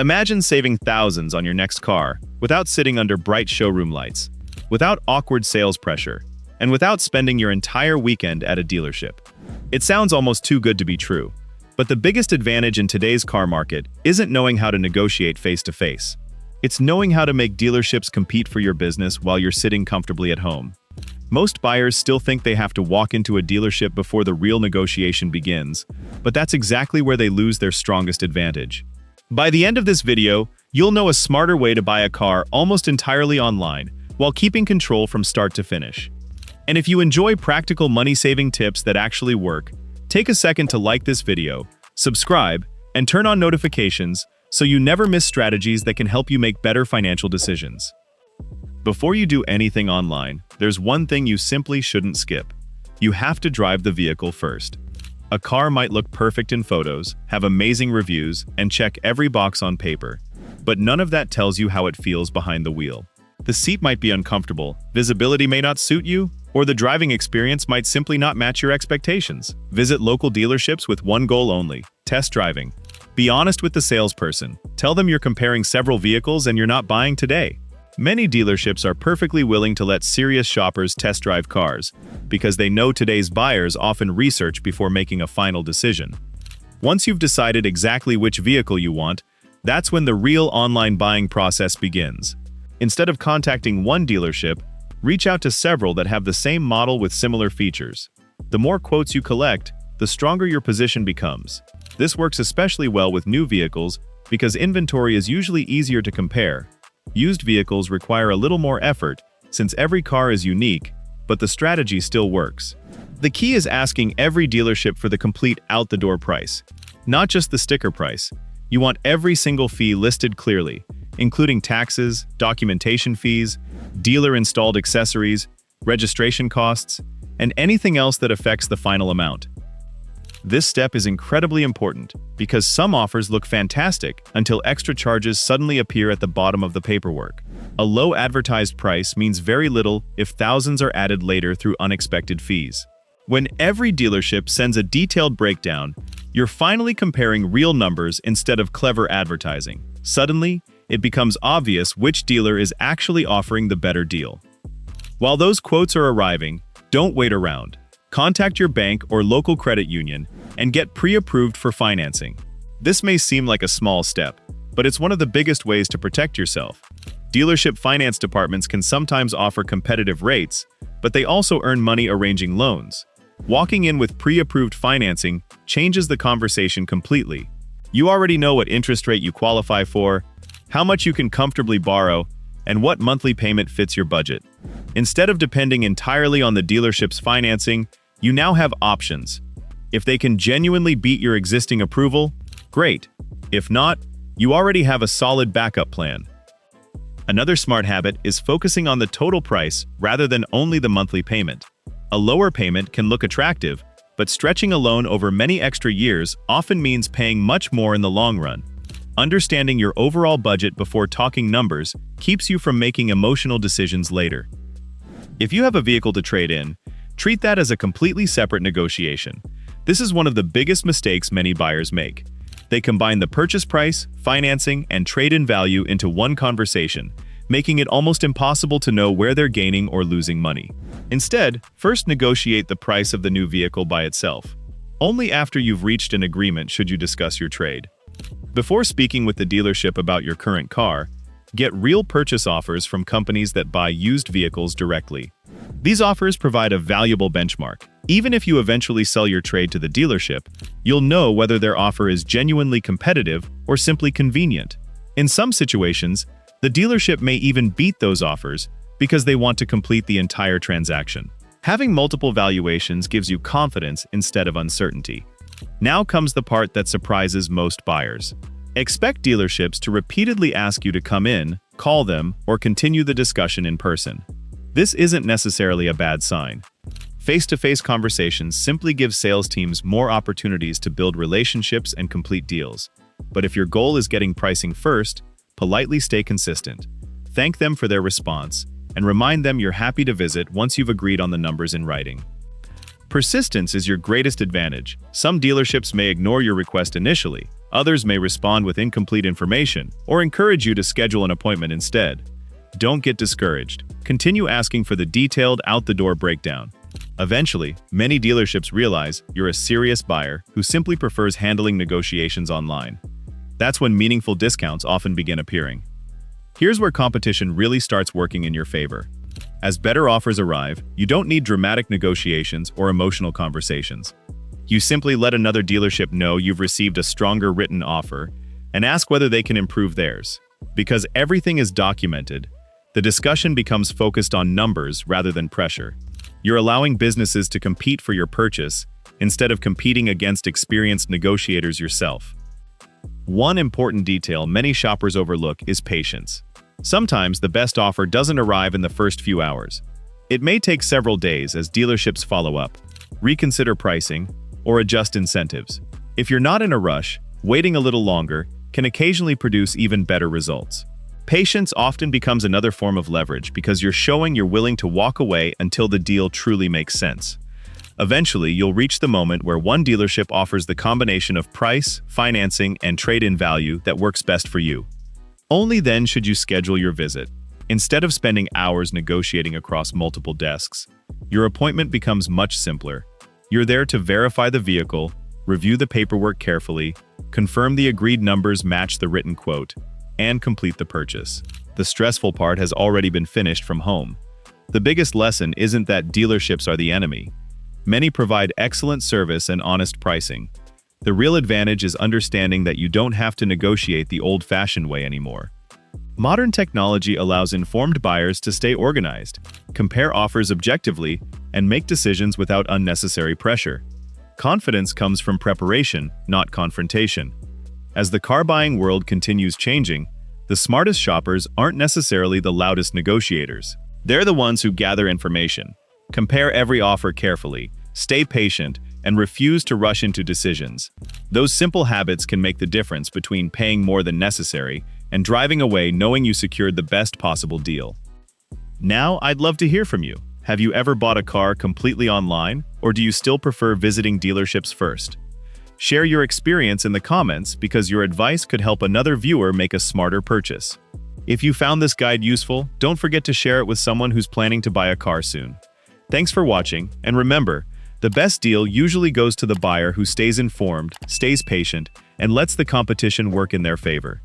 Imagine saving thousands on your next car without sitting under bright showroom lights, without awkward sales pressure, and without spending your entire weekend at a dealership. It sounds almost too good to be true, but the biggest advantage in today's car market isn't knowing how to negotiate face-to-face. It's knowing how to make dealerships compete for your business while you're sitting comfortably at home. Most buyers still think they have to walk into a dealership before the real negotiation begins, but that's exactly where they lose their strongest advantage. By the end of this video, you'll know a smarter way to buy a car almost entirely online while keeping control from start to finish. And if you enjoy practical money-saving tips that actually work, take a second to like this video, subscribe, and turn on notifications so you never miss strategies that can help you make better financial decisions. Before you do anything online, there's one thing you simply shouldn't skip. You have to drive the vehicle first. A car might look perfect in photos, have amazing reviews, and check every box on paper, but none of that tells you how it feels behind the wheel. The seat might be uncomfortable, visibility may not suit you, or the driving experience might simply not match your expectations. Visit local dealerships with one goal only: test driving. Be honest with the salesperson. Tell them you're comparing several vehicles and you're not buying today. Many dealerships are perfectly willing to let serious shoppers test drive cars because they know today's buyers often research before making a final decision. Once you've decided exactly which vehicle you want, that's when the real online buying process begins. Instead of contacting one dealership, reach out to several that have the same model with similar features. The more quotes you collect, the stronger your position becomes. This works especially well with new vehicles because inventory is usually easier to compare. Used vehicles require a little more effort since every car is unique, but the strategy still works. The key is asking every dealership for the complete out-the-door price, not just the sticker price. You want every single fee listed clearly, including taxes, documentation fees, dealer-installed accessories, registration costs, and anything else that affects the final amount. This step is incredibly important because some offers look fantastic until extra charges suddenly appear at the bottom of the paperwork. A low advertised price means very little if thousands are added later through unexpected fees. When every dealership sends a detailed breakdown, you're finally comparing real numbers instead of clever advertising. Suddenly, it becomes obvious which dealer is actually offering the better deal. While those quotes are arriving, don't wait around. Contact your bank or local credit union and get pre-approved for financing. This may seem like a small step, but it's one of the biggest ways to protect yourself. Dealership finance departments can sometimes offer competitive rates, but they also earn money arranging loans. Walking in with pre-approved financing changes the conversation completely. You already know what interest rate you qualify for, how much you can comfortably borrow, and what monthly payment fits your budget. Instead of depending entirely on the dealership's financing, you now have options. If they can genuinely beat your existing approval, great. If not, you already have a solid backup plan. Another smart habit is focusing on the total price rather than only the monthly payment. A lower payment can look attractive, but stretching a loan over many extra years often means paying much more in the long run. Understanding your overall budget before talking numbers keeps you from making emotional decisions later. If you have a vehicle to trade in, treat that as a completely separate negotiation. This is one of the biggest mistakes many buyers make. They combine the purchase price, financing, and trade-in value into one conversation, making it almost impossible to know where they're gaining or losing money. Instead, first negotiate the price of the new vehicle by itself. Only after you've reached an agreement should you discuss your trade. Before speaking with the dealership about your current car, get real purchase offers from companies that buy used vehicles directly. These offers provide a valuable benchmark. Even if you eventually sell your trade to the dealership, you'll know whether their offer is genuinely competitive or simply convenient. In some situations, the dealership may even beat those offers because they want to complete the entire transaction. Having multiple valuations gives you confidence instead of uncertainty. Now comes the part that surprises most buyers. Expect dealerships to repeatedly ask you to come in, call them, or continue the discussion in person. This isn't necessarily a bad sign. Face-to-face conversations simply give sales teams more opportunities to build relationships and complete deals. But if your goal is getting pricing first, politely stay consistent. Thank them for their response, and remind them you're happy to visit once you've agreed on the numbers in writing. Persistence is your greatest advantage. Some dealerships may ignore your request initially, Others may respond with incomplete information or encourage you to schedule an appointment instead. Don't get discouraged. Continue asking for the detailed out-the-door breakdown. Eventually, many dealerships realize you're a serious buyer who simply prefers handling negotiations online. That's when meaningful discounts often begin appearing. Here's where competition really starts working in your favor. As better offers arrive, you don't need dramatic negotiations or emotional conversations. You simply let another dealership know you've received a stronger written offer and ask whether they can improve theirs. Because everything is documented, the discussion becomes focused on numbers rather than pressure. You're allowing businesses to compete for your purchase instead of competing against experienced negotiators yourself. One important detail many shoppers overlook is patience. Sometimes the best offer doesn't arrive in the first few hours. It may take several days as dealerships follow up, reconsider pricing, or adjust incentives. If you're not in a rush, waiting a little longer can occasionally produce even better results. Patience often becomes another form of leverage because you're showing you're willing to walk away until the deal truly makes sense. Eventually, you'll reach the moment where one dealership offers the combination of price, financing, and trade-in value that works best for you. Only then should you schedule your visit. Instead of spending hours negotiating across multiple desks, your appointment becomes much simpler. You're there to verify the vehicle, review the paperwork carefully, confirm the agreed numbers match the written quote, and complete the purchase. The stressful part has already been finished from home. The biggest lesson isn't that dealerships are the enemy. Many provide excellent service and honest pricing. The real advantage is understanding that you don't have to negotiate the old-fashioned way anymore. Modern technology allows informed buyers to stay organized, compare offers objectively, and make decisions without unnecessary pressure. Confidence comes from preparation, not confrontation. As the car buying world continues changing, the smartest shoppers aren't necessarily the loudest negotiators. They're the ones who gather information, compare every offer carefully, stay patient, and refuse to rush into decisions. Those simple habits can make the difference between paying more than necessary and driving away knowing you secured the best possible deal. Now, I'd love to hear from you. Have you ever bought a car completely online, or do you still prefer visiting dealerships first? Share your experience in the comments because your advice could help another viewer make a smarter purchase. If you found this guide useful, don't forget to share it with someone who's planning to buy a car soon. Thanks for watching, and remember, the best deal usually goes to the buyer who stays informed, stays patient, and lets the competition work in their favor.